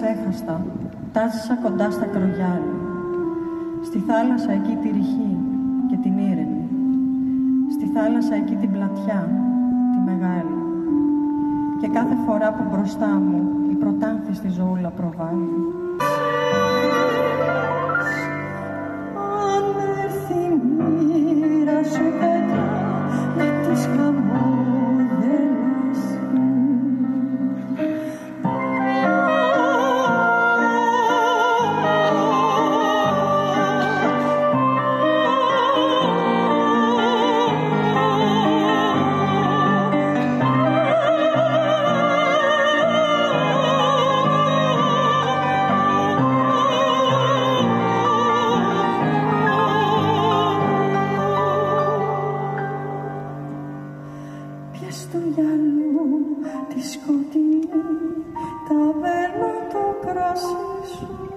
ξέχαστα, τάζησα κοντά στα κρογιάλια. Στη θάλασσα εκεί τη ρηχή και την ήρεμη. Στη θάλασσα εκεί την πλατιά, τη μεγάλη. Και κάθε φορά που μπροστά μου η πρωτάνθιστη ζωούλα προβάλλει. Αν έρθει η μοίρα σου πετά με τις χαμόγελας σου. Πιες του γυαλού τη σκοτεινή ταβέρνα το κρασί σου.